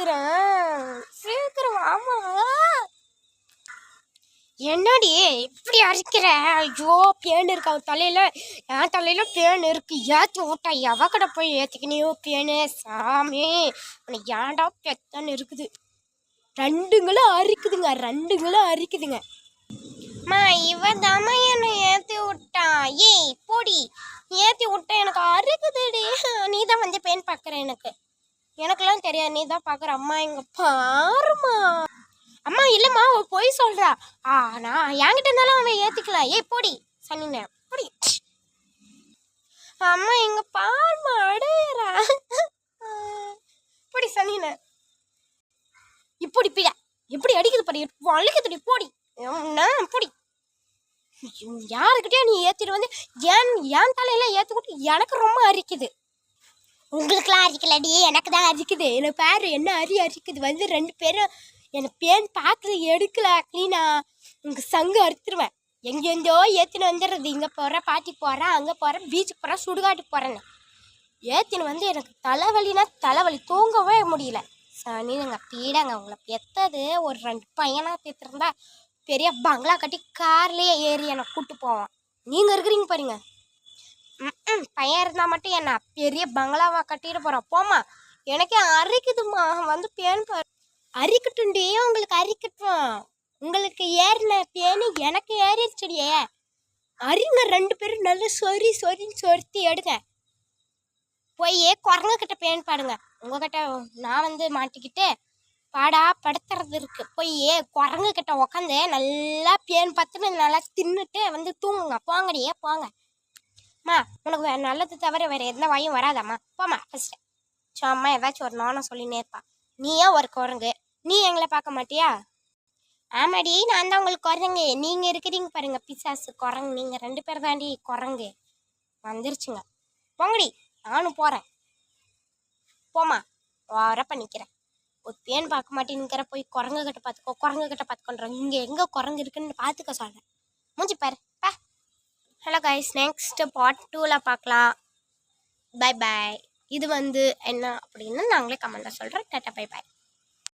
இருக்கிறேன். சீக்கிரம் வாமா. என்னடி இப்படி அரிக்கிற? ஐயோ பேன் இருக்கு அவன் தலையில. என் தலையில பேன் இருக்கு. ஏற்றி விட்டா எவக்கட போய் ஏற்றிக்கினியோ பேனு? சாமி உனக்கு ஏன்டா பெத்தன்னு இருக்குது. ரெண்டுங்களும் அரிக்குதுங்க. அம்மா இவன் தாம்மா என்னை ஏற்றி விட்டான். ஏய் போடி, ஏற்றி விட்டா எனக்கு அரிக்குதுடி. நீ தான் வந்து பேன் பார்க்குற. எனக்குலாம் தெரியாது, நீ தான் பார்க்குற. அம்மா இங்கே பாருமா. அம்மா இல்லைம்மா அவள் போய் சொல்கிறா. நான் என்கிட்ட இருந்தாலும் அவன் ஏற்றிக்கலாம். ஏய் போடி சனின போடி. அம்மா இங்கே பாருமா அடையிறா. போடி சனின. இப்படி பிடா எப்படி அடிக்குது பாரு. அழுக்குதுடி போடி. போடி. யாருக்கிட்டே நீ ஏற்றிட்டு வந்து என் தலையில ஏற்றி விட்டு எனக்கு ரொம்ப அரிக்குது. உங்களுக்குலாம் அரிக்கலடி, எனக்கு தான் அரிக்குது. எனக்கு பேர் என்ன அரிக்குது வந்து 2 பேரும் எனக்கு பேன் பார்க்குறது எடுக்கல க்ளீனா. உங்கள் சங்கு அறுத்துருவேன். எங்கேருந்தோ ஏற்றின்னு வந்துடுறது. இங்கே போகிறேன், பாட்டிக்கு போகிறேன், அங்கே போகிறேன், பீச்சுக்கு போகிறேன், சுடுகாட்டுக்கு போகிறேன்னு ஏற்றின்னு வந்து எனக்கு தலைவலி தூங்கவே முடியல. சனிங்க பீடாங்க. உங்களை பெற்றது ஒரு 2 பையனாக பெற்றிருந்தா பெரிய பங்களா கட்டி கார்லேயே ஏறி என்னை கூப்பிட்டு போவான். நீங்கள் இருக்கிறீங்க பாருங்க. பையன் இருந்தால் மட்டும் என்ன பெரிய பங்களாவாக கட்டிட்டு போகிறான். போமா எனக்கே அரிக்குதுமா. வந்து பேன் அரிக்கட்டும்டி. உங்களுக்கு அரிக்கட்டும். உங்களுக்கு ஏறின பேனு எனக்கு ஏறிடுச்சுடியே. அரிங்க 2 பேரும் நல்லா சொரித்து எடுங்க. போய் குரங்குக்கிட்ட பேன் பாடுங்க. உங்ககிட்ட நான் வந்து மாட்டிக்கிட்டு படுத்துறது இருக்கு. போய் குரங்குக்கிட்ட உக்காந்து நல்லா பேன் பார்த்துட்டு நல்லா தின்னுட்டு வந்து தூங்குங்க. போங்கடியே போங்க. அம்மா உனக்கு நல்லது தவிர வேறு எந்த வாயும் வராதாம்மா. போம்மா ஃபஸ்ட்டு. அம்மா ஏதாச்சும் ஒரு நானும் சொல்லினே இருப்பா. நீயே ஒரு குரங்கு, நீ எங்களை பார்க்க மாட்டியா? ஆமாடி நான் தான் உங்களுக்கு குரங்கு. நீங்கள் இருக்கிறீங்க பாருங்க பிசாசு குரங்கு. நீங்கள் 2 பேர் தாண்டி குரங்கு. வந்துருச்சுங்க. போங்கடி நானும் போகிறேன். போம்மா வரப்ப நிற்கிறேன். ஒரு பேன் பார்க்க மாட்டேங்கிற போய் குரங்குக்கிட்ட பார்த்துக்கோன்றேன். இங்கே எங்கே குரங்கு இருக்குன்னு பார்த்துக்க சொல்கிறேன். மூஞ்சி பாரு. ஹலோ கைஸ், நெக்ஸ்ட்டு பார்ட் 2ல் பார்க்கலாம். Bye bye. இது வந்து என்ன அப்படின்னு நாங்களே கமெண்ட்டில் சொல்கிறேன். Tata bye bye.